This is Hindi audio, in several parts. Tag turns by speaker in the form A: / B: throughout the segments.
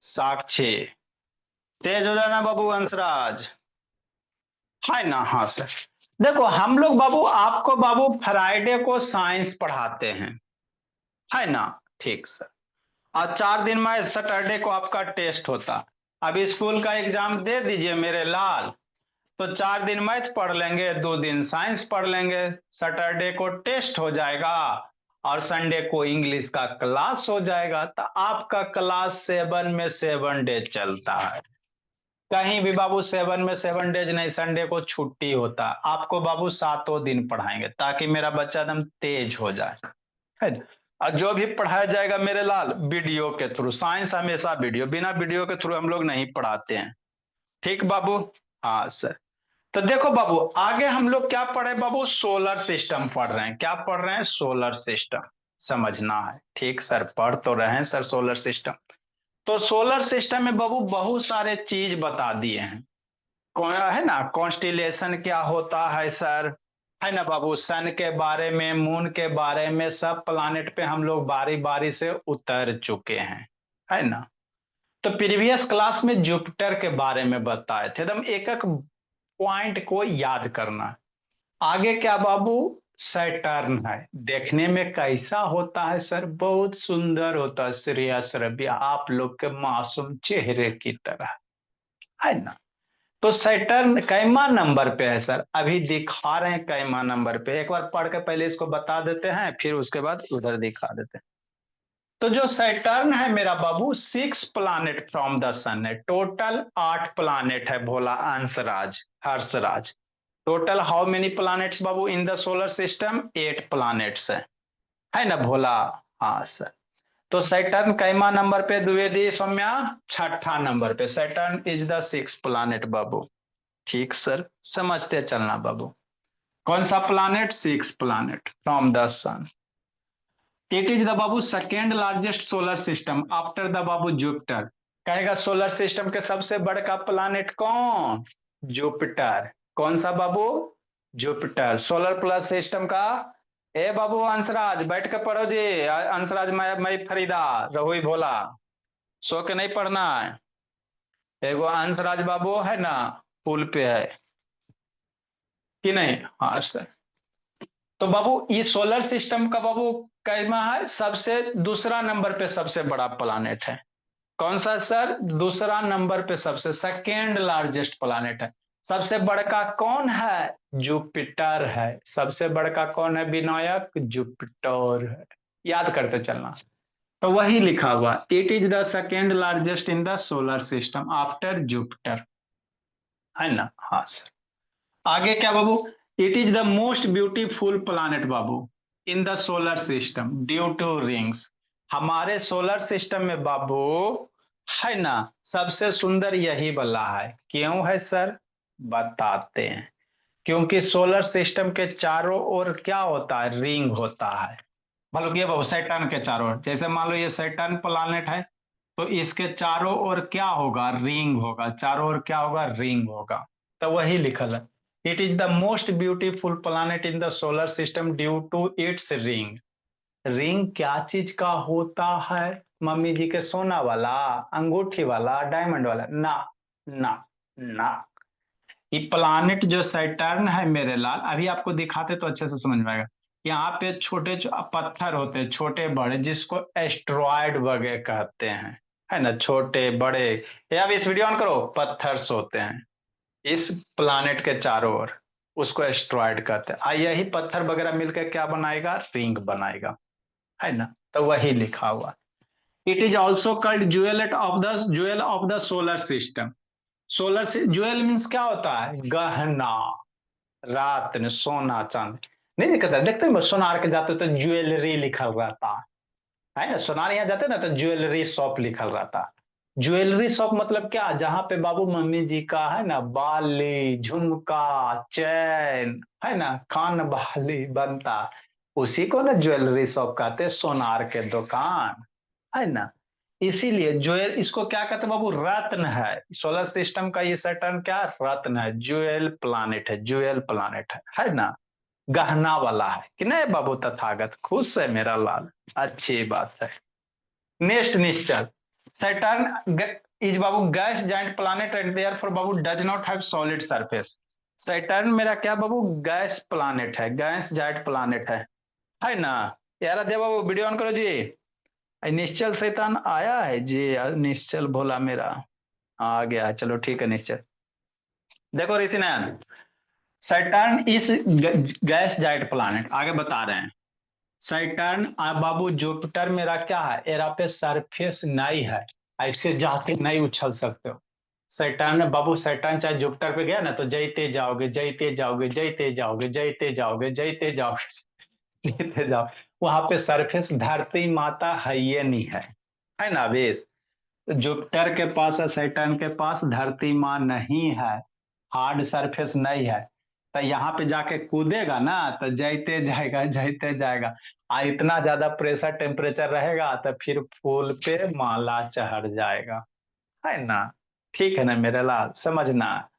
A: साक्षी। तेज हो जाना बाबू हंसराज। है ना? हाँ सर। देखो हम लोग बाबू आपको बाबू फ्राइडे को साइंस पढ़ाते हैं, है ना? ठीक सर। और 4 दिन में सैटरडे को आपका टेस्ट होता। अभी स्कूल का एग्जाम दे दीजिए मेरे लाल। तो 4 दिन मैथ पढ़ लेंगे, 2 दिन साइंस पढ़ लेंगे। सैटरडे को टेस्ट हो जाएगा और संडे को इंग्लिश का क्लास हो जाएगा। तो आपका क्लास 7 में 7 डे चलता है। कहीं भी बाबू 7 में 7 डेज नहीं, संडे को छुट्टी होता। आपको बाबू 7 दिन पढ़ाएंगे ताकि मेरा बच्चा एकदम तेज हो जाए, है ना? और जो भी पढ़ाया जाएगा मेरे लाल वीडियो के थ्रू। साइंस हमेशा वीडियो, बिना वीडियो के थ्रू हम लोग नहीं पढ़ाते हैं। ठीक बाबू? हाँ सर। तो देखो बाबू आगे हम लोग क्या पढ़े बाबू, सोलर सिस्टम पढ़ रहे हैं। क्या पढ़ रहे हैं? Solar system. समझना है। ठीक सर, पढ़ तो रहे हैं सर सोलर सिस्टम। तो सोलर सिस्टम में बाबू बहुत सारे चीज बता दिए हैं। कौन है ना, कॉन्स्टिलेशन क्या होता है सर, है ना बाबू? सन के बारे में, मून के बारे में, सब प्लानेट पे हम लोग बारी बारी से उतर चुके हैं, है ना? तो प्रीवियस क्लास में जुपिटर के बारे में बताए थे, एकदम एक एक पॉइंट को याद करना। आगे क्या बाबू? सैटर्न है। देखने में कैसा होता है सर? बहुत सुंदर होता है, श्रेयस रवि आप लोग के मासूम चेहरे की तरह, है ना? तो सैटर्न कैमा नंबर पे है सर? अभी दिखा रहे हैं कैमा नंबर पे। एक बार पढ़ के पहले इसको बता देते हैं, फिर उसके बाद उधर दिखा देते हैं। तो जो सैटर्न है मेरा बाबू 6 प्लानेट फ्रॉम द सन है। टोटल 8 प्लानेट है Bhola Ansharaj Harshraj. Total how many planets बाबू in the solar system? 8 planets है ना भोला? हाँ सर। तो सैटर्न कैमा नंबर पे द्विवेदी सौम्या? छठा नंबर पे। सैटर्न इज द 6 प्लानेट बाबू। ठीक सर, समझते चलना बाबू। कौन सा planet? 6 planet from the sun. It is the बाबू second largest solar system after the बाबू जुपिटर। कहेगा सोलर सिस्टम के सबसे बड़का प्लानेट कौन? जुपिटर। कौन सा बाबू? जुपिटर। सोलर प्लस सिस्टम का ए बाबू अंशराज बैठ के पढ़ो जी। अंशराज मैं फरीदा रहुई भोला, सो के नहीं पढ़ना है। एगो अंशराज बाबू है ना, पुल पे है कि नहीं? हाँ सर। तो बाबू ये सोलर सिस्टम का बाबू कैमा है? सबसे दूसरा नंबर पे सबसे बड़ा प्लानेट है। कौन सा सर? दूसरा नंबर पे सबसे सेकेंड लार्जेस्ट प्लानेट है। सबसे बड़का कौन है? जुपिटर है। सबसे बड़का कौन है विनायक? जुपिटर है। याद करते चलना। तो वही लिखा हुआ, it is the second largest in the solar system after Jupiter, है ना? हाँ सर। आगे क्या बाबू? It is the most beautiful planet बाबू in the solar system due to rings. हमारे सोलर सिस्टम में बाबू, है ना, सबसे सुंदर यही वाला है। क्यों है सर? बताते हैं। क्योंकि सोलर सिस्टम के चारों ओर क्या होता है? रिंग होता है। मतलब ये बाबू सैटर्न के चारों ओर, जैसे मान लो ये सैटर्न प्लानेट है, तो इसके चारों ओर क्या होगा? रिंग होगा। चारों ओर क्या होगा? रिंग होगा। तो वही लिखल है, it is the most beautiful planet in the solar system due to its ring. Ring क्या चीज का होता है? मम्मी जी के सोना वाला, अंगूठी वाला, डायमंड वाला? ना ना ना। ये प्लानेट जो सैटर्न है मेरे लाल, अभी आपको दिखाते तो अच्छे से समझ में आएगा। यहाँ पे छोटे पत्थर होते हैं, छोटे बड़े, जिसको एस्ट्रॉयड वगैरह कहते हैं, है ना? छोटे बड़े, ये अब इस वीडियो ऑन करो, पत्थर होते हैं इस प्लानेट के चारों ओर, उसको एस्ट्रॉयड कहते हैं। यही पत्थर वगैरह मिलकर क्या बनाएगा? रिंग बनाएगा, है ना? तो वही लिखा हुआ। It is also called jewel of the solar system. Solar से ज्वेल मीन्स क्या होता है? गहना। रात में सोना चांदी नहीं दिखता, देखते हैं सोनार के जाते तो ज्वेलरी लिखल रहता है ना? सोनार यहाँ जाते ना तो ज्वेलरी शॉप लिखल रहता। ज्वेलरी शॉप मतलब क्या? जहां पे बाबू मम्मी जी का है ना बाली, झुमका, चैन, है ना, कान बाली बनता, उसी को ना ज्वेलरी शॉप कहते हैं, सोनार के दुकान, है ना? इसीलिए ज्वेल इसको क्या कहते हैं बाबू? रत्न है। सोलर सिस्टम का ये सैटर्न क्या? रत्न है, ज्वेल प्लानेट है, ज्वेल प्लानेट है ना? गहना वाला है कि नहीं बाबू? तथागत खुश है मेरा लाल, अच्छी बात है। नेक्स्ट निश्चल। सैटर्न इज बाबू gas giant planet and therefore बाबू does not have solid surface. Saturn मेरा क्या बाबू गैस प्लानेट है, गैस जाइंट प्लानेट है ना। यार दे बाबू वीडियो ऑन करो जी। निश्चल शैतान आया है जी, निश्चल भोला मेरा आ गया है, चलो ठीक है निश्चल। देखो ऋषि नयन, सैटर्न इस गैस जाइंट प्लानेट आगे बता रहे हैं। सैटर्न बाबू जुपिटर मेरा क्या है, एरा पे सरफेस नहीं है, ऐसे जाके नहीं उछल सकते हो। सैटर्न बाबू, सैटर्न चाहे जुपिटर पे गया ना तो जयते जाओगे जयते जाओगे जयते जाओगे जयते जाओगे जयते जाओगे जयते जाओ। वहां पे सरफेस धरती माता है ये नहीं है ना बेस। जुपिटर के पास और सैटर्न के पास धरती माँ नहीं है, हार्ड सरफेस नहीं है। तो यहाँ पे जाके कूदेगा ना तो जैते जाएगा जैते जाएगा। इतना ज्यादा प्रेशर टेम्परेचर रहेगा तो फिर फूल पे माला चढ़ जाएगा, है ना। ठीक है ना मेरे लाल, समझना।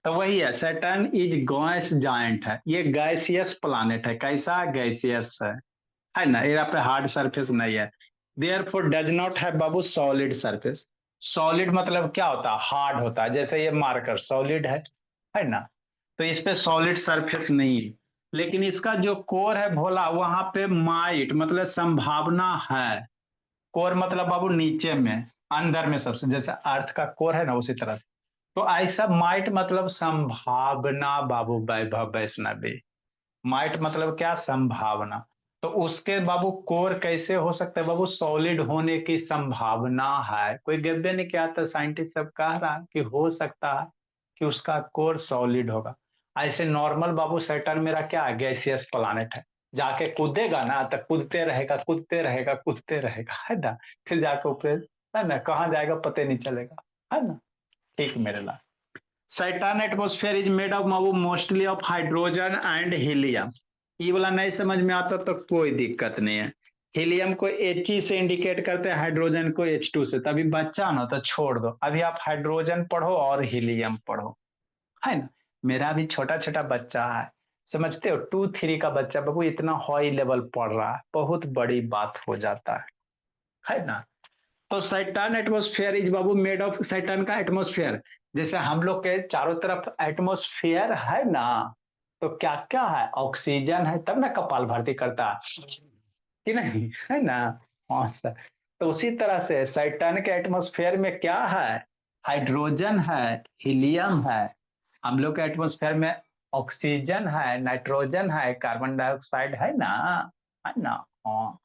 A: तो वही है, सैटर्न इज गैस जाइंट है, ये गैसियस प्लानेट है। कैसा गैसियस है ना, यहाँ पे हार्ड सरफेस नहीं है। Therefore does not have Babu solid surface. Solid मतलब क्या होता है, हार्ड होता है, जैसे ये मार्कर सॉलिड है ना। तो इस पे सॉलिड सरफेस नहीं है, लेकिन इसका जो कोर है भोला वहां पे माइट मतलब संभावना है। कोर मतलब बाबू नीचे में, अंदर में सबसे, जैसे अर्थ का कोर है ना उसी तरह से। तो ऐसा माइट मतलब संभावना बाबू, वैभव वैष्णवी। माइट मतलब क्या, संभावना। तो उसके बाबू कोर कैसे हो सकता है बाबू, सॉलिड होने की संभावना है। कोई गद्य नहीं किया था, साइंटिस्ट सब कह रहा है कि हो सकता है कि उसका कोर सॉलिड होगा। ऐसे नॉर्मल बाबू सैटर्न मेरा क्या है, गैसियस प्लानेट है। जाके कूदेगा ना तो कूदते रहेगा कूदते रहेगा कूदते रहेगा, है ना। फिर जाके ऊपर, है ना, कहाँ जाएगा पता नहीं चलेगा, है ना। ठीक मेरे लाल। Saturn atmosphere is made of बाबू mostly of hydrogen and helium. ये वाला नहीं समझ में आता तो कोई दिक्कत नहीं है। हीलियम को He से इंडिकेट करते हैं, हाइड्रोजन को H2 से। तभी बच्चा ना तो छोड़ दो, अभी आप हाइड्रोजन पढ़ो और हीलियम पढ़ो, है ना। मेरा भी छोटा छोटा बच्चा है, समझते हो, 2 3 का बच्चा बाबू इतना हाई लेवल पढ़ रहा है, बहुत बड़ी बात हो जाता है ना। तो Saturn atmosphere is Babu made of, Saturn का एटमॉस्फेयर, जैसे हम लोग के चारों तरफ एटमॉस्फेयर है ना, तो क्या क्या है, ऑक्सीजन है, तब ना कपाल भाती करता कि नहीं, है ना। हाँ सर। तो उसी तरह से सैटर्न के एटमॉस्फेयर में क्या है, हाइड्रोजन है, हीलियम है। हम लोग के एटमॉस्फेयर में ऑक्सीजन है, नाइट्रोजन है, कार्बन डाइऑक्साइड है ना, है ना। हाँ।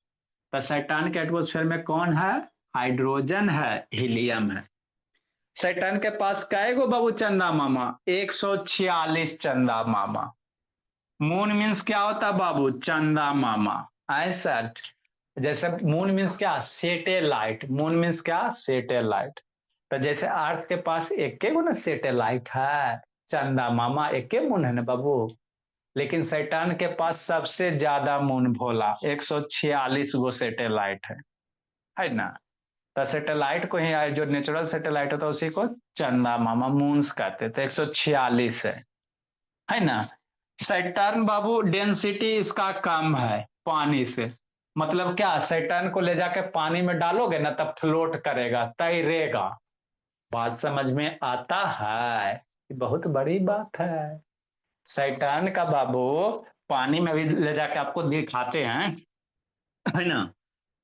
A: तो सैटर्न के एटमॉस्फेयर में कौन है, हाइड्रोजन है, हीलियम है। सैटर्न के पास कै गो बाबू चंदा मामा, 146 चंदा मामा। मून मीन्स क्या होता बाबू, चंदा मामा। ऐसा, जैसे मून मीन्स क्या, सेटेलाइट। मून मीन्स क्या, सेटेलाइट। तो जैसे अर्थ के पास एक गो ना सेटेलाइट है, चंदा मामा एक के मून है ना बाबू। लेकिन सैटर्न के पास सबसे ज्यादा मून भोला, 146 गो सेटेलाइट है ना। तो सैटेलाइट को ही, जो नेचुरल सैटेलाइट होता है उसी को चंदा मामा मून्स कहते, तो 146 है ना। सैटर्न बाबू डेंसिटी इसका कम है पानी से। मतलब क्या, सैटर्न को ले जाके पानी में डालोगे ना तब फ्लोट करेगा, तैरेगा। बात समझ में आता है, बहुत बड़ी बात है। सैटर्न का बाबू पानी में भी ले जाके आपको दिखाते हैं, है ना।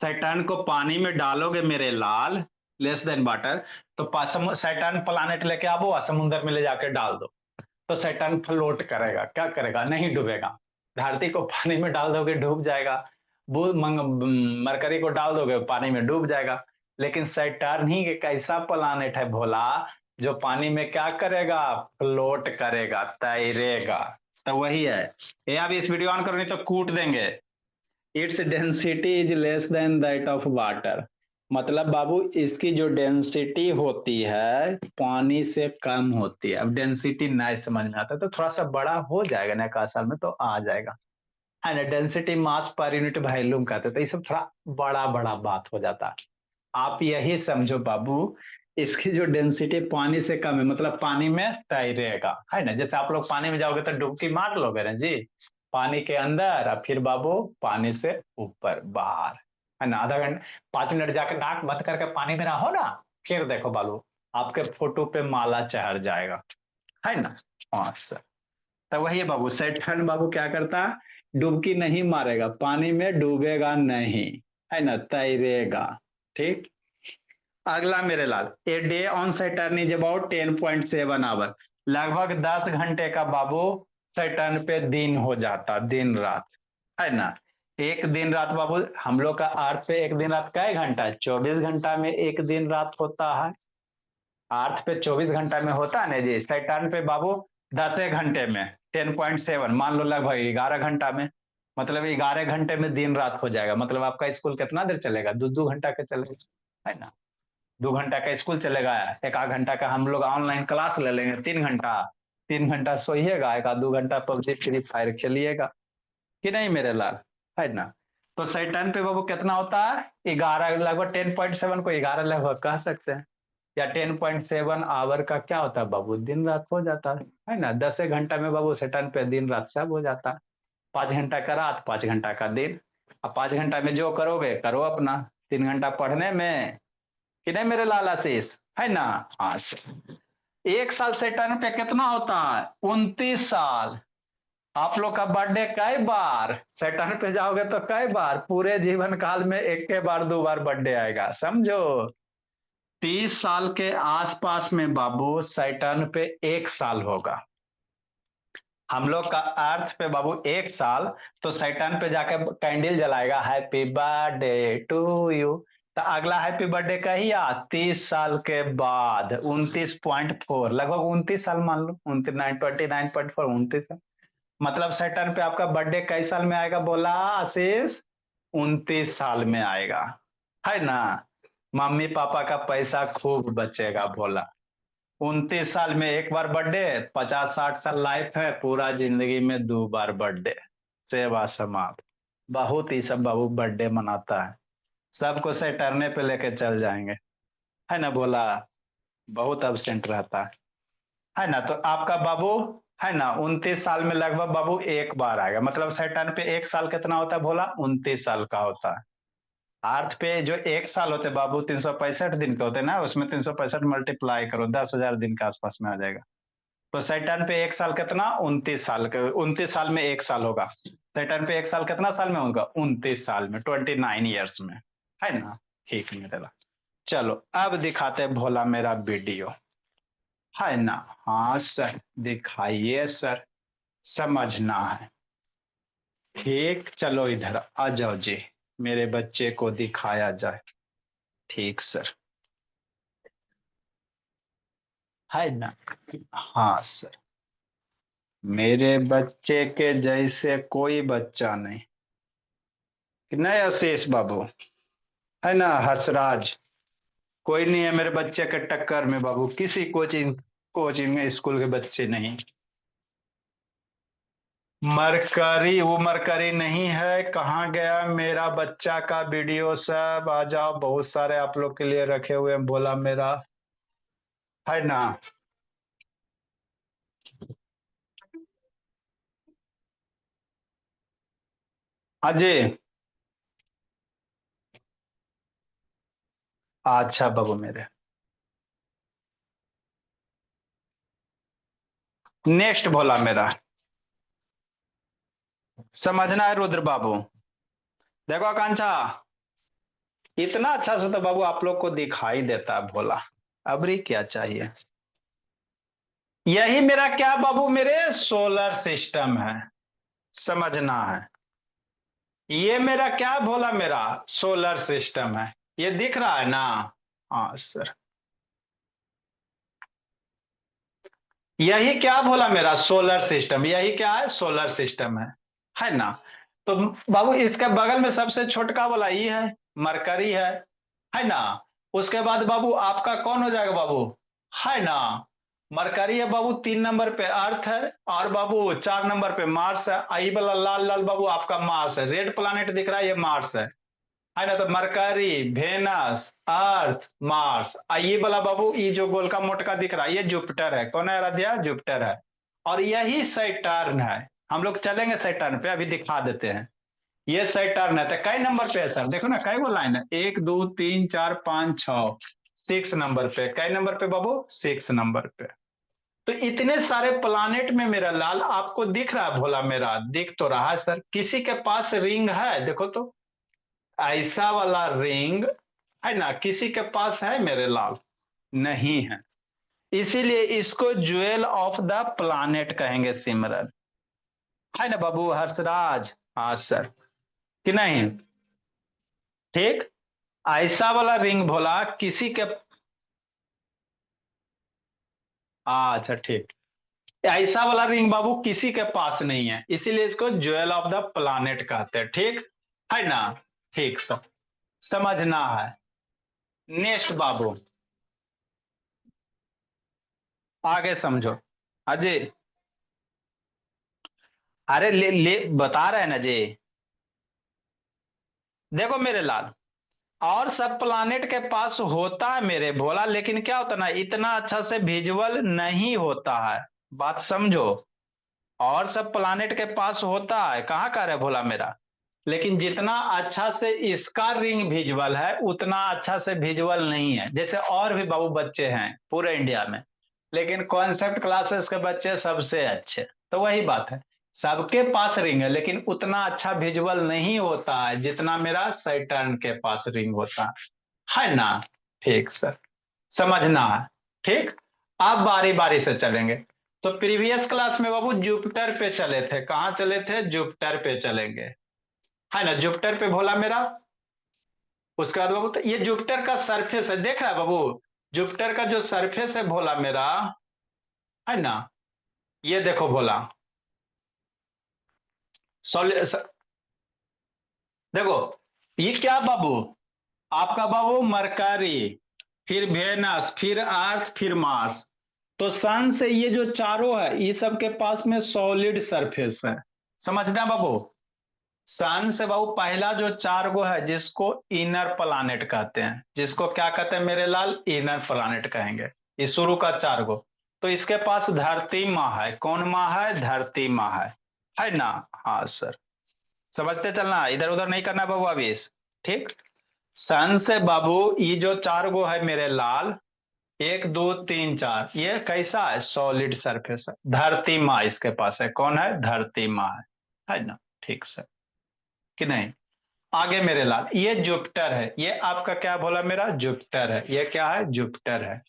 A: सैटर्न को पानी में डालोगे मेरे लाल, लेस देन वाटर, तो सैटर्न प्लानेट लेके आओ समुद्र में ले जाके डाल दो, तो सैटर्न फ्लोट करेगा, क्या करेगा, नहीं डूबेगा। धरती को पानी में डाल दोगे डूब जाएगा, मरकरी को डाल दोगे पानी में डूब जाएगा। लेकिन सैटर्न ही एक ऐसा प्लानेट है भोला जो पानी में क्या करेगा, फ्लोट करेगा, तैरेगा। तो वही है ये। अब इस वीडियो ऑन करो नहीं तो कूट देंगे। Its density is less than that of water. मतलब बाबू इसकी जो डेंसिटी होती है पानी से कम होती है। अब डेंसिटी नहीं समझ में आता तो थोड़ा सा बड़ा हो जाएगा ना, एक आध साल में तो आ जाएगा, है ना। Density mass per unit volume कहते हैं, तो ये सब थोड़ा बड़ा बड़ा बात हो जाता है। आप यही समझो बाबू, इसकी जो डेंसिटी पानी से कम है, मतलब पानी में तैरेगा, है ना। जैसे आप लोग पानी में जाओगे तो डुबकी मार लोगे ना जी, पानी के अंदर और फिर बाबू पानी से ऊपर बाहर, है ना। आधा घंटा 5 मिनट जाकर नाक बंद करके पानी में रहो ना, फिर देखो बाबू आपके फोटो पे माला चढ़ जाएगा, है ना। हाँ सर। तो वही बाबू सैटर्न बाबू क्या करता, डुबकी नहीं मारेगा, पानी में डूबेगा नहीं, है ना, तैरेगा। ठीक। अगला मेरे लाल, a day on Saturn is about 10.7 hour, लगभग 10 घंटे का बाबू सैटर्न पे दिन हो जाता, दिन रात, है ना। एक दिन रात बाबू, हम लोग का अर्थ पे एक दिन रात कै घंटा है, 24 घंटा में एक दिन रात होता है। अर्थ पे 24 घंटा में होता है ना जी, सैटर्न पे बाबू 10 घंटे में 10.7, मान लो लगभग 11 घंटा में, मतलब 11 घंटे में दिन रात हो जाएगा। मतलब आपका स्कूल कितना देर चलेगा, 2-2 घंटा का चलेगा, है ना। 2 घंटा का स्कूल चलेगा, एक आध घंटा का हम लोग ऑनलाइन क्लास ले लेंगे, 3 घंटा, 3 घंटा सोइएगा, एक आध 2 घंटा पबजी फ्री फायर खेलिएगा, कि नहीं मेरे लाल, है ना। तो सैटर्न पे बाबू कितना होता है, 11, लगभग 10.7 को 11 लगभग कह सकते हैं, या 10.7 आवर का क्या होता है बाबू, दिन रात हो जाता है ना। 10 घंटा में बाबू सैटर्न पे दिन रात सब हो जाता है। 5 घंटा का रात, 5 घंटा का दिन। अब 5 घंटा में जो करोगे करो अपना, 3 घंटा पढ़ने में, कि नहीं मेरे लाल आशीष, है ना। हाँ सर। एक साल सैटर्न पे कितना होता है, 29 साल। आप लोग का बर्थडे कई बार, सैटर्न पे जाओगे तो कई बार, पूरे जीवन काल में एक के बार 2 बार बर्थडे आएगा, समझो। 30 साल के आसपास में बाबू सैटर्न पे एक साल होगा। हम लोग का अर्थ पे बाबू एक साल, तो सैटर्न पे जाकर कैंडल जलाएगा, हैप्पी बर्थडे टू यू। तो अगला हैप्पी बर्थडे का ही 30 साल के बाद 29.4, लगभग 29 साल मान लो, 29.4, 29 साल। मतलब सैटर्न पे आपका बर्थडे कई साल में आएगा बोला आशीष, 29 साल में आएगा, है ना। मम्मी पापा का पैसा खूब बचेगा भोला। 29 साल में एक बार बर्थडे, 50-60 साल लाइफ है, पूरा जिंदगी में 2 बार बर्थडे, सेवा समाप्त। बहुत ही सब बाबू बर्थडे मनाता है, सबको सैटरने पे लेके चल जाएंगे, है ना बोला। बहुत अब्सेंट रहता है ना। तो आपका बाबू, है ना, 29 साल में लगभग बाबू एक बार आएगा। मतलब सैटर्न पे एक साल कितना होता है भोला, 29 साल का होता है। अर्थ पे जो एक साल होते बाबू 365 दिन के होते हैं ना, उसमें 365 मल्टीप्लाई करो, 10,000 दिन के आसपास में आ जाएगा। तो सैटर्न पे एक साल कितना, 29 साल के, 29 साल में एक साल होगा। सैटर्न पे एक साल कितना साल में होगा, 29 साल में, 29 ईयर्स में, है ना। ठीक मेरा, चलो अब दिखाते भोला मेरा वीडियो, है ना। हाँ सर, दिखाइए सर, समझना है। ठीक, चलो इधर आ जाओ जी, मेरे बच्चे को दिखाया जाए। ठीक सर, है ना। हाँ सर, मेरे बच्चे के जैसे कोई बच्चा नहीं, कि नहीं आशीष बाबू, है ना हर्षराज, कोई नहीं है मेरे बच्चे के टक्कर में बाबू, किसी कोचिंग कोचिंग में स्कूल के बच्चे नहीं। मरकरी, वो मरकरी नहीं है, कहाँ गया मेरा बच्चा का वीडियो, सब आ जाओ, बहुत सारे आप लोग के लिए रखे हुए हैं बोला मेरा, है ना। अजय, अच्छा बाबू मेरे, नेक्स्ट बोला मेरा, समझना है रुद्र बाबू। देखो आकांक्षा, इतना अच्छा से तो बाबू आप लोग को दिखाई देता है भोला, अबरी क्या चाहिए। यही मेरा क्या बाबू, मेरे सोलर सिस्टम है, समझना है। ये मेरा क्या भोला, मेरा सोलर सिस्टम है, ये दिख रहा है ना। हाँ सर, यही क्या बोला, मेरा सोलर सिस्टम, यही क्या है, सोलर सिस्टम है ना। तो बाबू इसके बगल में सबसे छोटका वाला ये है, मरकरी है ना। उसके बाद बाबू आपका कौन हो जाएगा बाबू, है ना। मरकरी है बाबू, 3 नंबर पे अर्थ है, और बाबू 4 नंबर पे मार्स है। आई वाला लाल लाल बाबू आपका मार्स है, रेड प्लानेट दिख रहा है, ये मार्स है ना। तो मरकरी, वेनस, अर्थ, मार्स, ये वाला बाबू, ये जो गोल का मोटका दिख रहा है, ये जुपिटर है। कौन है आराध्या, जुपिटर है। और यही सैटर्न है। हम लोग चलेंगे सैटर्न पे, अभी दिखा देते हैं। ये सैटर्न है। तो कई नंबर पे है सर? देखो ना कई वो लाइन है, 1 2 3 4 5 6, 6 नंबर पे। कई नंबर पे बाबू? 6 नंबर पे। तो इतने सारे प्लानेट में मेरा लाल आपको दिख रहा है भोला मेरा? दिख तो रहा है सर। किसी के पास रिंग है? देखो तो, ऐसा वाला रिंग है ना, किसी के पास है मेरे लाल? नहीं है। इसीलिए इसको ज्वेल ऑफ द प्लानेट कहेंगे सिमरन, है ना बाबू हर्षराज? हाँ सर, कि नहीं? ठीक। ऐसा वाला रिंग भोला किसी के, अच्छा ठीक, ऐसा वाला रिंग बाबू किसी के पास नहीं है, इसीलिए इसको ज्वेल ऑफ द प्लानेट कहते हैं। ठीक है ना? ठीक सर, समझना है। नेक्स्ट बाबू, आगे समझो अजय। अरे ले बता रहे हैं ना जी। देखो मेरे लाल, और सब प्लानेट के पास होता है मेरे भोला, लेकिन क्या होता है ना, इतना अच्छा से विजुअल नहीं होता है। बात समझो। और सब प्लानेट के पास होता है, कहाँ का है भोला मेरा, लेकिन जितना अच्छा से इसका रिंग विजुअल है उतना अच्छा से विजुअल नहीं है। जैसे और भी बाबू बच्चे हैं पूरे इंडिया में, लेकिन कॉन्सेप्ट क्लासेस के बच्चे सबसे अच्छे। तो वही बात है, सबके पास रिंग है लेकिन उतना अच्छा विजुअल नहीं होता है जितना मेरा सैटर्न के पास रिंग होता है ना? ठीक सर, समझना है। ठीक। अब बारी बारी से चलेंगे। तो प्रीवियस क्लास में बाबू जुपिटर पे चले थे, कहां चले थे? जुपिटर पे चलेंगे, है ना? जुपिटर पे भोला मेरा। उसके बाद बाबू, तो ये जुपिटर का सरफेस है, देख रहा है बाबू? जुपिटर का जो सरफेस है भोला मेरा, है ना, ये देखो भोला। देखो, ये क्या बाबू? आपका बाबू मरकरी, फिर वेनस, फिर अर्थ, फिर मार्स। तो सन से ये जो चारों है, ये सब के पास में सॉलिड सरफेस है। समझना बाबू? सन से बाबू पहला जो चार गो है, जिसको इनर प्लानेट कहते हैं, जिसको क्या कहते हैं मेरे लाल? इनर प्लानेट कहेंगे। ये शुरू का चार गो। तो इसके पास धरती माँ है। कौन माँ है? धरती माँ है ना? हाँ सर, समझते चलना, इधर उधर नहीं करना बाबू अभी ठीक। सन से बाबू ये जो चार गो है मेरे लाल, 1 2 3 4, ये कैसा है? सॉलिड सरफेस है। धरती माँ इसके पास है। कौन है? धरती माँ है ना? ठीक सर, कि नहीं? आगे मेरे लाल, ये जुपिटर है। ये आपका क्या बोला मेरा? जुपिटर है। ये क्या है? जुपिटर है।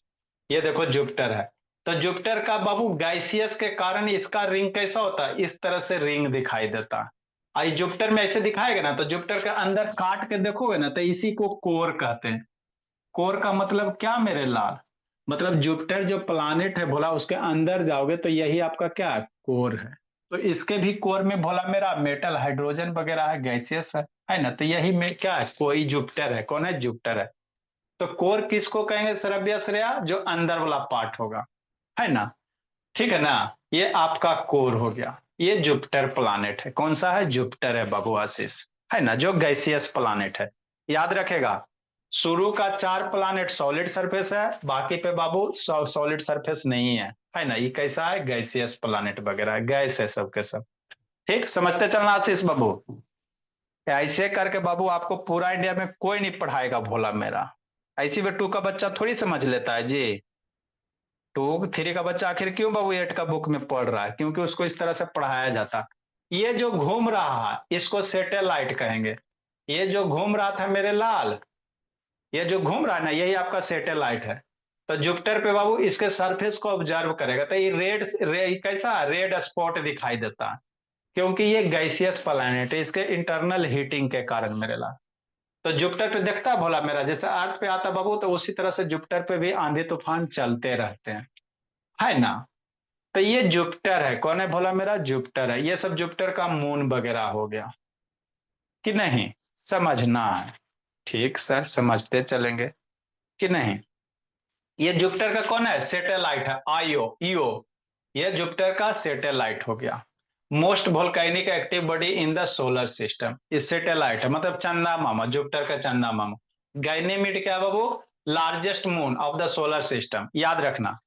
A: ये देखो जुपिटर है। तो जुपिटर का बाबू गैसियस के कारण इसका रिंग कैसा होता है? इस तरह से रिंग दिखाई देता है। आई जुपिटर में ऐसे दिखाएगा ना, तो जुपिटर के अंदर काट के देखोगे ना, तो इसी को कोर कहते हैं। कोर का मतलब क्या मेरे लाल? मतलब जुपिटर जो प्लानेट है भोला, उसके अंदर जाओगे तो यही आपका क्या है? कोर है। तो इसके भी कोर में भोला मेरा मेटल, हाइड्रोजन वगैरह है, गैसियस है ना? तो यही में क्या है? कोई जुपिटर है। कौन है? जुपिटर है। तो कोर किसको कहेंगे श्रव्य श्रेया? जो अंदर वाला पार्ट होगा, है ना? ठीक है ना? ये आपका कोर हो गया। ये जुपिटर प्लानेट है। कौन सा है? जुपिटर है बाबू आशीष, है ना, जो गैसियस प्लानेट है। याद रखेगा, शुरू का चार प्लानेट सॉलिड सरफेस है, बाकी पे बाबू सॉलिड सरफेस नहीं है ना? ये कैसा है? गैसियस प्लानेट वगैरह है, गैस है सब के सब। ठीक, समझते चलना आशीष बाबू। ऐसे करके बाबू आपको पूरा इंडिया में कोई नहीं पढ़ाएगा भोला मेरा। ऐसी में टू का बच्चा थोड़ी समझ लेता है जी। 2 3 का बच्चा आखिर क्यों बाबू 8 का बुक में पढ़ रहा है? क्योंकि उसको इस तरह से पढ़ाया जाता। ये जो घूम रहा है इसको सैटेलाइट कहेंगे। ये जो घूम रहा था मेरे लाल, ये जो घूम रहा है ना, यही आपका सैटेलाइट है। तो जुपिटर पे बाबू इसके सरफेस को ऑब्जर्व करेगा तो ये कैसा रेड स्पॉट दिखाई देता है, क्योंकि ये गैसियस प्लैनेट है, इसके इंटरनल हीटिंग के कारण मेरे लाल। तो जुपिटर पे देखता भोला मेरा, जैसे अर्थ पे आता बाबू, तो उसी तरह से जुपिटर पे भी आंधी तूफान चलते रहते हैं, है ना? तो ये जुपिटर है। कौन है भोला मेरा? जुपिटर है। ये सब जुपिटर का मून वगैरह हो गया, कि नहीं? समझना है। ठीक सर, समझते चलेंगे, कि नहीं? ये जुपिटर का कौन है? सैटेलाइट है। आईओ ईओ, ये जुपिटर का सैटेलाइट हो गया। Most volcanic active body in the solar system, इस सैटेलाइट है, मतलब चंदा मामा, जुपिटर का चंदा मामा। गाइनेमिड क्या बाबू? Largest moon of the solar system, याद रखना।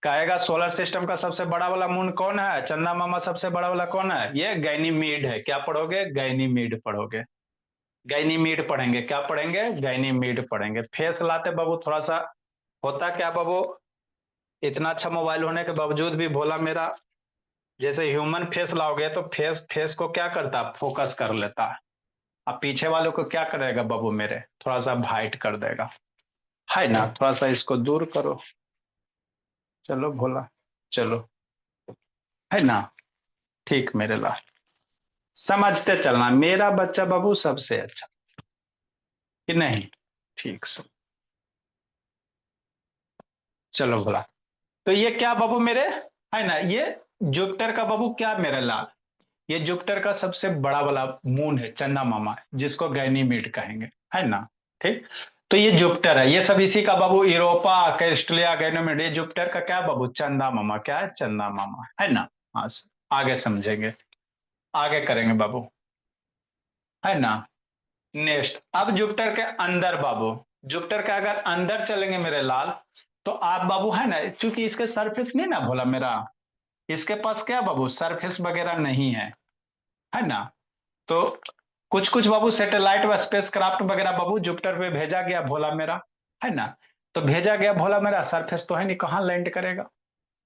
A: कहेगा सोलर सिस्टम का सबसे बड़ा वाला मून कौन है, चंदा मामा सबसे बड़ा वाला कौन है, ये गैनीमीड है। क्या पढ़ोगे, गैनीमीड पढ़ोगे। गैनीमीड पढ़ेंगे, क्या पढ़ेंगे, गैनीमीड पढ़ेंगे। फेस लाते बाबू थोड़ा सा, होता क्या बाबू, इतना अच्छा मोबाइल होने के बावजूद भी भोला मेरा, जैसे ह्यूमन फेस लाओगे तो फेस फेस को क्या करता है, फोकस कर लेता है। अब पीछे वालों को क्या करेगा बाबू मेरे, थोड़ा सा हाइट कर देगा, है ना। थोड़ा सा इसको दूर करो, चलो भोला, चलो, है ना। ठीक मेरे लाल, समझते चलना, मेरा बच्चा बाबू सबसे अच्छा, कि नहीं। ठीक से, चलो भोला। तो ये क्या बाबू मेरे, है ना, ये जुपिटर का बाबू क्या मेरे लाल, ये जुपिटर का सबसे बड़ा वाला मून है, चंदा मामा, जिसको गैनीमीड कहेंगे, है ना। ठीक। तो ये जुपिटर है, ये सब इसी का बाबू, यूरोपा, कैस्टलिया, गैनीमीड, ये जुपिटर का क्या बाबू, चंदा मामा, क्या है, चंदा मामा, है ना। हाँ, आगे समझेंगे, आगे करेंगे बाबू, है ना। नेक्स्ट, अब जुपिटर के अंदर बाबू, जुपिटर के अगर अंदर चलेंगे मेरे लाल, तो आप बाबू, है ना, चूंकि इसके सरफेस नहीं ना भोला मेरा, इसके पास क्या बाबू, सरफेस वगैरह नहीं है ना। तो कुछ कुछ बाबू सैटेलाइट व स्पेस क्राफ्ट वगैरह बाबू जुपिटर पे भेजा गया भोला मेरा, है ना। तो भेजा गया भोला मेरा, सरफेस तो है नहीं, कहाँ लैंड करेगा,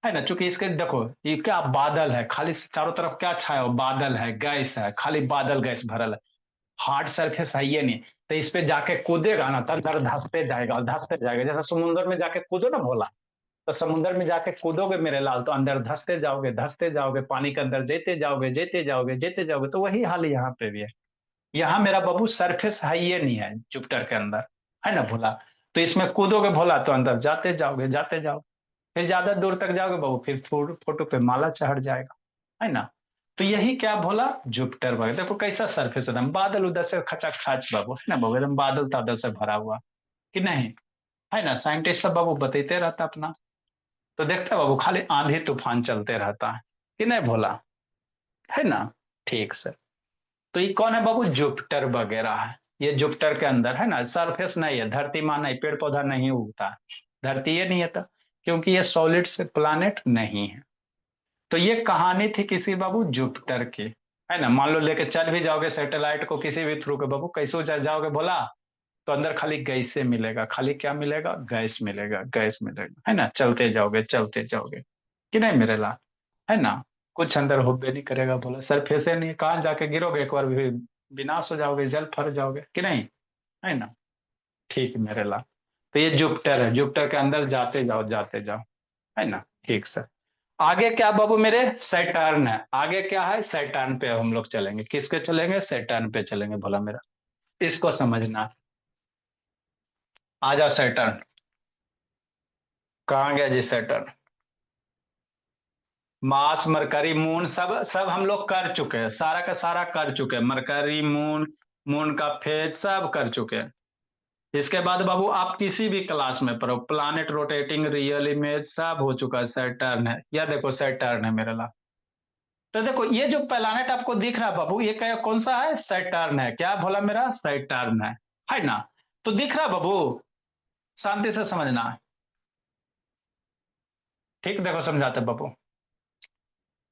A: है ना। चूंकि इसके देखो, ये क्या बादल है, खाली चारों तरफ क्या छाया हो, बादल है, गैस है, खाली बादल गैस भरल है, हार्ड सरफेस है ये नहीं। तो इस पे जाके कूदेगा ना, तो अंदर धंसते जाएगा और धंसते जाएगा, जैसे समुद्र में जाके कूदो ना भोला, तो समुद्र में जाके कूदोगे मेरे लाल, तो अंदर धंसते जाओगे, पानी के अंदर जेते जाओगे, तो वही हाल यहाँ पे भी है। यहाँ मेरा बाबू सरफेस है ये नहीं है जुपिटर के अंदर, है ना भोला। तो इसमें कूदोगे भोला, तो अंदर जाते जाओगे, फिर ज्यादा दूर तक जाओगे बाबू, फिर फोटो पे माला चढ़ जाएगा, है ना। तो यही क्या भोला, जुपिटर वगैरह, देखो कैसा सरफेस, एकदम बादल उधर से खचा खच बाबू, है ना बाबू, एकदम बादल तादल से भरा हुआ, कि नहीं, है ना। साइंटिस्ट सब बाबू बताते रहता अपना, तो देखते बाबू खाली आंधी तूफान चलते रहता है, कि नहीं भोला, है ना। ठीक से, तो ये कौन है बाबू, जुपिटर वगैरह है, ये जुपिटर के अंदर, है ना। सरफेस नहीं है, धरती माँ नहीं, पेड़ पौधा नहीं उगता, धरती ये नहीं है तो, क्योंकि ये सॉलिड से प्लानेट नहीं है। तो ये कहानी थी किसी बाबू जुपिटर की, है ना। मान लो लेके चल भी जाओगे सैटेलाइट को किसी भी थ्रू के बाबू, कैसे जाओगे बोला, तो अंदर खाली गैस से मिलेगा, खाली क्या मिलेगा, गैस मिलेगा, है ना। चलते जाओगे, कि नहीं मेरे लाल, है ना। कुछ अंदर होबे नहीं करेगा बोला, सरफेस है नहीं, कहाँ जाके गिरोगे एक बार भी, विनाश हो जाओगे, जल फर जाओगे, कि नहीं, है ना। ठीक मेरे लाल, तो ये जुपिटर है, जुपिटर के अंदर जाते जाओ, है ना। ठीक सर। आगे क्या बाबू मेरे, सैटर्न है, आगे क्या है, सैटर्न पे हम लोग चलेंगे, किसके चलेंगे, सैटर्न पे चलेंगे भोला मेरा, इसको समझना। आ जाओ सैटर्न, कहाँ गया जी सैटर्न, मार्स, मरकरी, मून, सब सब हम लोग कर चुके हैं, सारा का सारा कर चुके हैं, मरकरी, मून, मून का फेज सब कर चुके हैं। इसके बाद बाबू आप किसी भी क्लास में पढ़ो, प्लानेट रोटेटिंग, रियल इमेज, सब हो चुका है, सैटर्न है, या देखो सैटर्न है मेरे ला। तो देखो ये जो प्लानेट आपको दिख रहा है बाबू, ये क्या कौन सा है, सैटर्न है, क्या भोला मेरा, सैटर्न है ना। तो दिख रहा है बाबू, शांति से समझना, ठीक, देखो समझाते हैं बाबू।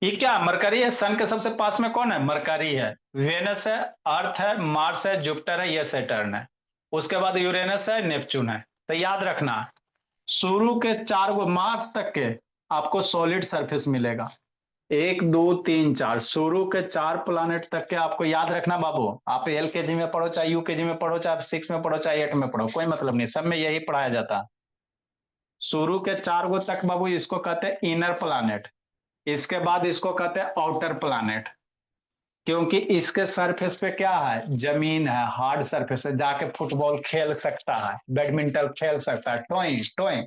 A: ये क्या मरकरी है, सन के सबसे पास में कौन है, मरकरी है, वेनस है, अर्थ है, मार्स है, जुपिटर है, ये सैटर्न है। उसके बाद यूरेनस है, नेपच्यून है। तो याद रखना, शुरू के चार गो मार्स तक के आपको सॉलिड सरफेस मिलेगा, एक दो तीन चार, शुरू के चार प्लानेट तक के आपको याद रखना बाबू। आप एलकेजी में पढ़ो, चाहे यूकेजी में पढ़ो, चाहे आप सिक्स में पढ़ो, चाहे एट में पढ़ो, कोई मतलब नहीं, सब में यही पढ़ाया जाता है। शुरू के चार गो तक बाबू इसको कहते हैं इनर प्लानेट, इसके बाद इसको कहते हैं आउटर प्लानेट, क्योंकि इसके सरफेस पे क्या है, जमीन है, हार्ड सरफेस है, जाके फुटबॉल खेल सकता है, बैडमिंटन खेल सकता है, टोइंग टोइंग,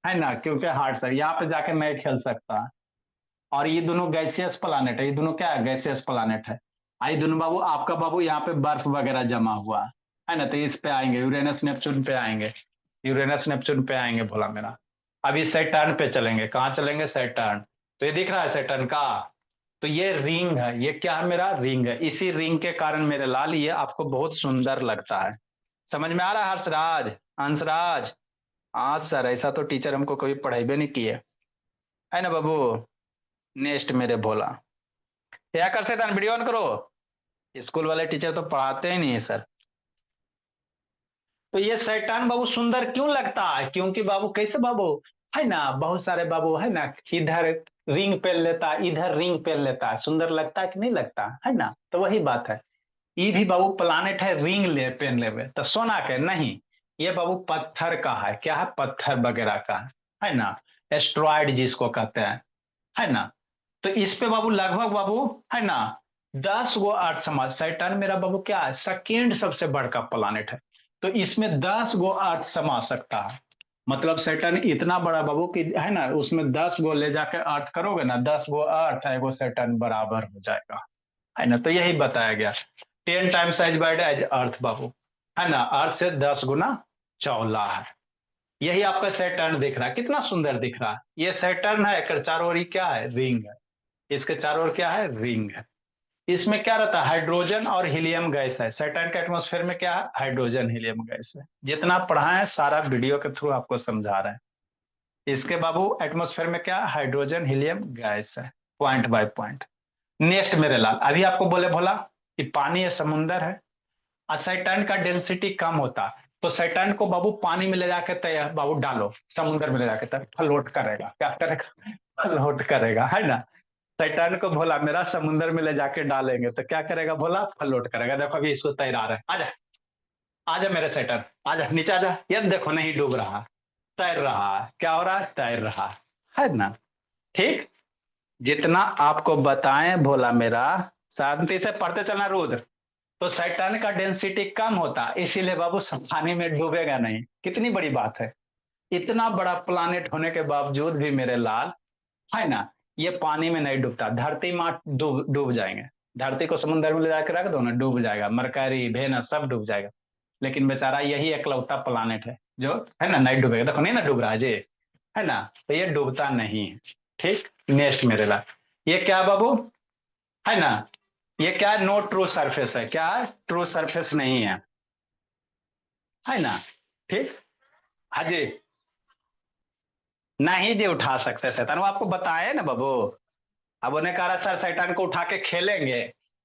A: है ना, क्योंकि हार्ड सर यहाँ पे जाके मैं खेल सकता है। और ये दोनों गैसियस प्लानेट है, ये दोनों क्या है, गैसियस प्लानेट है। आई दोनों बाबू, आपका बाबू यहाँ पे बर्फ वगैरह जमा हुआ है ना, तो इस पे आएंगे, यूरेनस नेपच्यून पे आएंगे, यूरेनस नेपच्यून पे आएंगे भोला मेरा। अभी सैटर्न पे चलेंगे, कहाँ चलेंगे, सैटर्न। तो ये दिख रहा है सैटर्न का, तो ये रिंग है, ये क्या है मेरा, रिंग है, इसी रिंग के कारण मेरे लाल ये आपको बहुत सुंदर लगता है। समझ में आ रहा है हर्षराज, हंसराज। हाँ सर, ऐसा तो टीचर हमको कभी पढ़ाई भी नहीं किए। है ना बाबू। नेक्स्ट मेरे भोला, क्या कर सकता, वीडियो ऑन करो। स्कूल वाले टीचर तो पढ़ाते ही नहीं है सर। तो ये शैतान बाबू सुंदर क्यों लगता है, क्योंकि बाबू कैसे बाबू, है ना, बहुत सारे बाबू है ना, इधर रिंग पहन लेता है, इधर रिंग पहन लेता है, सुंदर लगता है कि नहीं लगता है ना। तो वही बात है, ये भी बाबू प्लानेट है, रिंग ले पहन ले तो सोना के नहीं, ये बाबू पत्थर का है, क्या है, पत्थर वगैरह का है ना, एस्ट्रॉयड जिसको कहते हैं, है ना। तो इस पे बाबू लगभग बाबू, है ना, 10 गो अर्थ समाज, सैटर्न मेरा बाबू क्या है, सेकेंड सबसे बड़का प्लानेट है। तो इसमें 10 गो अर्थ समा सकता है। मतलब सैटर्न इतना बड़ा बाबू कि है ना, उसमें 10 गो ले जाकर अर्थ करोगे ना, 10 गो अर्थ है एगो सैटर्न बराबर हो जाएगा, है ना। तो यही बताया गया, 10 times size wide as Earth बाबू, है ना, अर्थ से 10 गुना चौला है। यही आपका सैटर्न दिख रहा है, कितना सुंदर दिख रहा है, ये सैटर्न है, कर चारों ओर क्या है, रिंग है, इसके चारों ओर क्या है, रिंग है। इसमें क्या रहता है, हाइड्रोजन और हीलियम गैस है, सैटर्न के एटमॉस्फेयर में क्या है, हाइड्रोजन हीलियम गैस है। जितना पढ़ा है सारा वीडियो के थ्रू आपको समझा रहे हैं। इसके बाबू एटमॉस्फेयर में क्या है, हाइड्रोजन हीलियम गैस है, पॉइंट बाय पॉइंट। नेक्स्ट मेरे लाल, अभी आपको बोले भोला कि पानी है, समुंदर है, और सैटर्न का डेंसिटी कम होता, तो सैटर्न को बाबू पानी में ले जाके तैयार बाबू डालो, समुद्र में ले जाके तैयार फ्लोट करेगा, क्या करेगा, फ्लोट करेगा, है ना। सैटर्न को भोला मेरा समुद्र में ले जाके डालेंगे तो क्या करेगा, भोला फ्लोट करेगा। देखो अभी इसको तैरा रहा है, आजा, आजा मेरे सैटर्न, आजा नीचे आजा, ये देखो नहीं डूब रहा, तैर रहा है, क्या हो रहा है, तैर रहा है ना। ठीक, जितना आपको बताएं भोला मेरा, शांति से पढ़ते चलना रुद्र। तो सैटर्न का डेंसिटी कम होता, इसीलिए बाबू पानी में डूबेगा नहीं, कितनी बड़ी बात है। इतना बड़ा प्लानेट होने के बावजूद भी मेरे लाल, है ना, ये पानी में नहीं डूबता, धरती माँ डूब डूब जाएंगे। धरती को समुद्र में ले जाकर रख दो ना, डूब जाएगा, मरकरी वेनस सब डूब जाएगा। लेकिन बेचारा यही एकलौता प्लानेट है जो, है ना, नहीं डूबेगा, देखो नहीं ना डूब रहा है जी, है ना। तो ये डूबता नहीं है। ठीक, नेक्स्ट मेरे लाल, ये क्या बाबू, है ना, ये क्या है, नो ट्रू सरफेस है, क्या है, ट्रू सरफेस नहीं है ना। ठीक, हाँ जी, नहीं जी उठा सकते शैतान, वो आपको बताए ना बाबू। अब उन्हें कहा सर शैतान को उठा के खेलेंगे,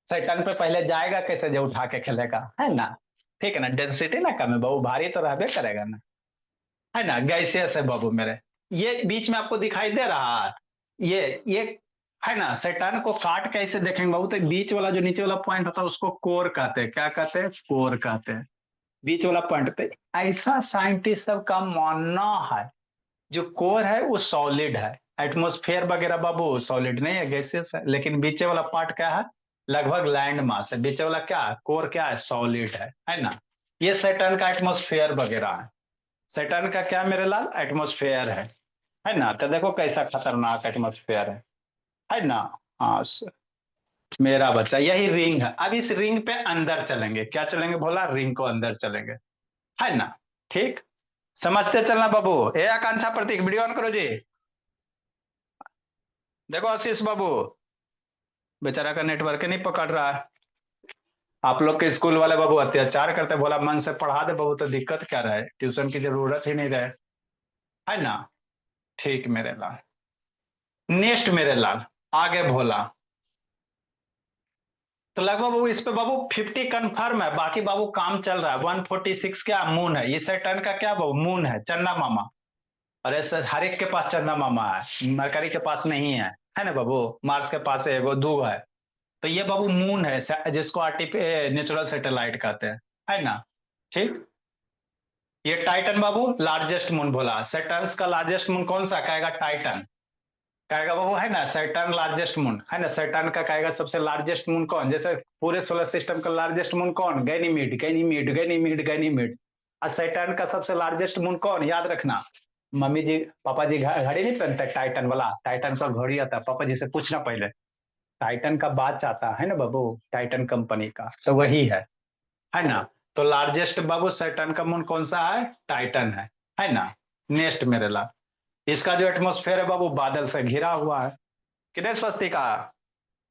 A: शैतान पे पहले जाएगा कैसे जो उठा के खेलेगा, है ना। ठीक है ना, डेंसिटी ना कम है बाबू, भारी तो रहबे करेगा ना, है ना, गैसियस है बाबू मेरे। ये बीच में आपको दिखाई दे रहा है, ये है ना, शैतान को काट कैसे देखेंगे बाबू, तो बीच वाला जो नीचे वाला पॉइंट होता है उसको कोर कहते हैं, क्या कहते हैं, कोर कहते हैं, बीच वाला पॉइंट। तो ऐसा साइंटिस्ट सब का मानना है, जो कोर है वो सॉलिड है, एटमॉस्फेयर वगैरह बाबू सॉलिड नहीं है, गैसेस है, लेकिन बीचे वाला पार्ट क्या है, लगभग लैंड मास है, बीचे वाला क्या है, कोर क्या है, सॉलिड है ना। ये सैटर्न का एटमॉस्फेयर वगैरह है, सैटर्न का क्या मेरे लाल, एटमॉस्फेयर है ना। तो देखो कैसा खतरनाक एटमॉस्फेयर है ना। हाँ मेरा बच्चा, यही रिंग है। अब इस रिंग पे अंदर चलेंगे, क्या चलेंगे भोला, रिंग को अंदर चलेंगे, है ना। ठीक, समझते चलना बाबू। ए आकांक्षा प्रतीक, वीडियो ऑन करो जी। देखो आशीष बाबू, बेचारा का नेटवर्क नहीं पकड़ रहा है। आप लोग के स्कूल वाले बाबू अत्याचार करते, बोला मन से पढ़ा दे बाबू, तो दिक्कत क्या रहे, ट्यूशन की जरूरत ही नहीं रहे, है ना। ठीक मेरे लाल, नेक्स्ट मेरे लाल, आगे भोला। तो लगभग बाबू इस पे बाबू 50 कंफर्म है, बाकी बाबू काम चल रहा है। 146 क्या मून है, ये सैटर्न का क्या बाबू, मून है, चंदा मामा। और ऐसे हर एक के पास चंदा मामा है, मरकरी के पास नहीं है ना बाबू, मार्स के पास है, वो दो है। तो ये बाबू मून है, जिसको नेचुरल सैटेलाइट कहते हैं, है ना। ठीक, ये टाइटन बाबू लार्जेस्ट मून बोला, सैटर्न का लार्जेस्ट मून कौन सा कहेगा, टाइटन कहेगा बाबू, है ना, सैटर्न लार्जेस्ट मून, है ना। सैटर्न का कहेगा सबसे लार्जेस्ट मून कौन, जैसे पूरे सोलर सिस्टम का लार्जेस्ट मून कौन, गैनीमीड गैनीमीड गैनीमीड गैनीमीड। और सैटर्न का सबसे लार्जेस्ट मून कौन, याद रखना। मम्मी जी पापा जी घड़ी नहीं पहनते टाइटन वाला, टाइटन का घड़ी आता है, पापा जी से पूछना पहले, टाइटन का बाच आता है ना बाबू, टाइटन कंपनी का, तो वही है ना। तो लार्जेस्ट बाबू सैटर्न का मून कौन सा है, टाइटन है ना। नेक्स्ट मेरे ला, इसका जो एटमॉस्फेयर है बाबू बादल से घिरा हुआ है। कितने स्वस्ति का,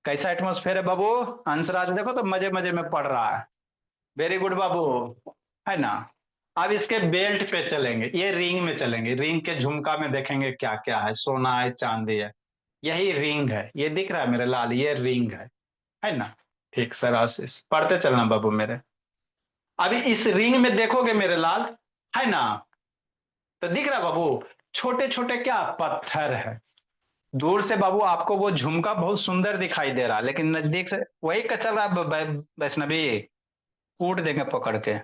A: कैसा एटमॉस्फेयर है बाबू, हंसराज देखो तो मजे मजे में पढ़ रहा है, वेरी गुड बाबू, है ना। अब इसके बेल्ट पे चलेंगे, ये रिंग में चलेंगे, रिंग के झुमका में देखेंगे क्या क्या है, सोना है चांदी है, यही रिंग है, ये दिख रहा है मेरे लाल, ये रिंग है ना। ठीक सर, आशीष पढ़ते चलना बाबू मेरे। अभी इस रिंग में देखोगे मेरे लाल, है ना, तो दिख रहा बाबू छोटे छोटे क्या पत्थर है। दूर से बाबू आपको वो झुमका बहुत सुंदर दिखाई दे रहा, लेकिन नजदीक से वही कचल रहा वैष्णवी, कूट देंगे पकड़ के।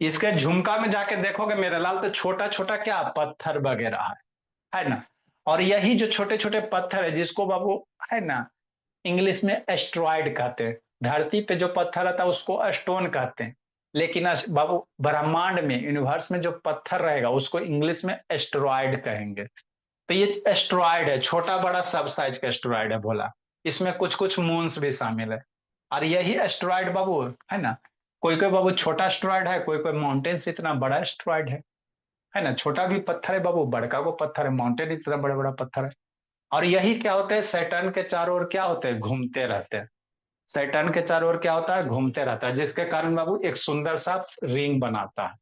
A: इसके झुमका में जाके देखोगे मेरे लाल, तो छोटा छोटा क्या पत्थर वगैरह है ना। और यही जो छोटे छोटे पत्थर है, जिसको बाबू, है ना, इंग्लिश में एस्ट्रॉयड कहते हैं। धरती पे जो पत्थर रहता है उसको स्टोन कहते हैं, लेकिन बाबू ब्रह्मांड में, यूनिवर्स में जो पत्थर रहेगा उसको इंग्लिश में एस्ट्रॉयड कहेंगे। तो ये एस्ट्रॉयड है, छोटा बड़ा सब साइज का एस्ट्रॉयड है भोला, इसमें कुछ कुछ मून्स भी शामिल है। और यही एस्ट्रॉयड बाबू, है ना, कोई कोई बाबू छोटा एस्ट्रॉयड है, कोई कोई माउंटेन से इतना बड़ा एस्ट्रॉयड है ना, छोटा भी पत्थर है बाबू, बड़का को पत्थर है, माउंटेन इतना बड़ा बड़ा पत्थर है। और यही क्या होता है, सैटर्न के चारों ओर क्या होते हैं, घूमते रहते हैं। सैटर्न के चारों ओर क्या होता है, घूमते रहता है, जिसके कारण बाबू एक सुंदर सा रिंग बनाता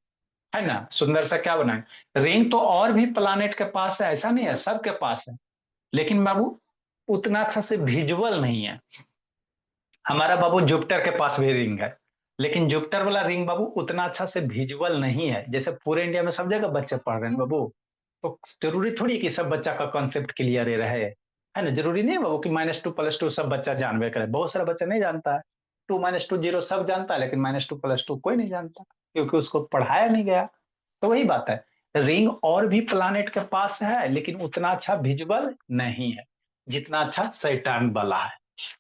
A: है ना, सुंदर सा क्या बनाए, रिंग। तो और भी प्लानेट के पास है, ऐसा नहीं है, सबके पास है, लेकिन बाबू उतना अच्छा से विजुअल नहीं है। हमारा बाबू जुपिटर के पास भी रिंग है, लेकिन जुपिटर वाला रिंग बाबू उतना अच्छा से विजुअल नहीं है। जैसे पूरे इंडिया में सब जगह बच्चे पढ़ रहे हैं बाबू, तो जरूरी थोड़ी कि सब बच्चा का कॉन्सेप्ट क्लियर ही रहे, है ना, जरूरी नहीं है बाबू कि -2 + 2 सब बच्चा जानवे करे, बहुत सारा बच्चा नहीं जानता है। 2 - 2 0 सब जानता है, लेकिन -2 + 2 कोई नहीं जानता, क्योंकि उसको पढ़ाया नहीं गया। तो वही बात है, रिंग और भी प्लानेट के पास है, लेकिन उतना अच्छा विजुअल नहीं है जितना अच्छा सैटर्न वाला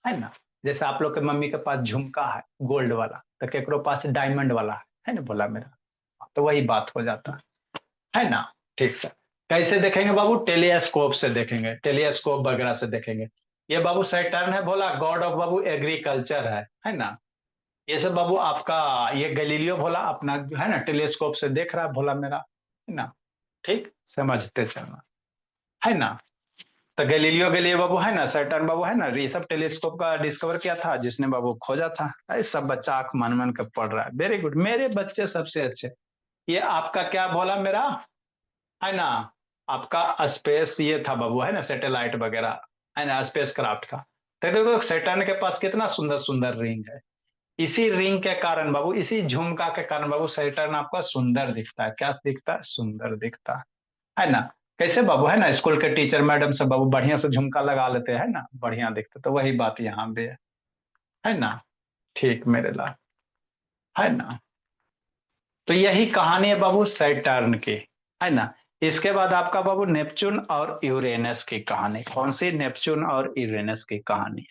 A: है ना। जैसे आप लोग के मम्मी के पास झुमका है गोल्ड वाला, तो केकरो पास डायमंड वाला है ना, बोला मेरा, तो वही बात हो जाता है ना। ठीक सर, कैसे देखेंगे बाबू, टेलीस्कोप से देखेंगे, टेलीस्कोप वगैरह से देखेंगे। ये बाबू सैटर्न है भोला, गॉड ऑफ बाबू एग्रीकल्चर है ना। ये सब बाबू आपका, ये गैलीलियो भोला अपना है ना, टेलीस्कोप से देख रहा है भोला मेरा, है ना। ठीक, समझते चलना, है ना। तो गैलीलियो के लिए बाबू, है ना, सैटर्न बाबू, है ना, ये सब टेलीस्कोप का डिस्कवर किया था, जिसने बाबू खोजा था। अरे सब बच्चा आंख मन मन कर पढ़ रहा है, वेरी गुड, मेरे बच्चे सबसे अच्छे। ये आपका क्या बोला मेरा, है ना, आपका स्पेस ये था बाबू, है ना, सैटेलाइट वगैरह, है ना, स्पेस क्राफ्ट था। तो देखो सैटर्न के पास कितना सुंदर सुंदर रिंग है। इसी रिंग के कारण बाबू, इसी झुमका के कारण बाबू, सैटर्न आपका सुंदर दिखता है। क्या दिखता है, सुंदर दिखता है ना। कैसे बाबू, है ना, स्कूल के टीचर मैडम सब बाबू बढ़िया से झुमका लगा लेते हैं ना, बढ़िया दिखता, तो वही बात यहाँ पे है ना। ठीक मेरे लाल, है ना। तो यही कहानी है बाबू सैटर्न की, है ना। इसके बाद आपका बाबू नेपच्यून और यूरेनस की कहानी। कौन सी, नेपच्यून और यूरेनस की कहानी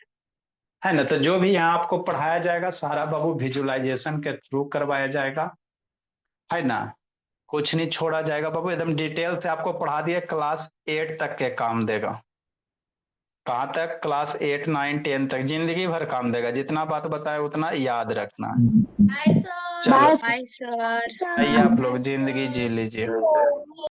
A: है ना। तो जो भी यहाँ आपको पढ़ाया जाएगा सारा बाबू विजुअलाइजेशन के थ्रू करवाया जाएगा, है ना। कुछ नहीं छोड़ा जाएगा बाबू, एकदम डिटेल से आपको पढ़ा दिया, क्लास 8 तक के काम देगा। कहाँ तक, क्लास 8 9 10 तक, जिंदगी भर काम देगा, जितना बात बताए उतना याद रखना।
B: Bye sir.
A: चलो
B: बाय सर।
A: आइए आप लोग जिंदगी जी लीजिए।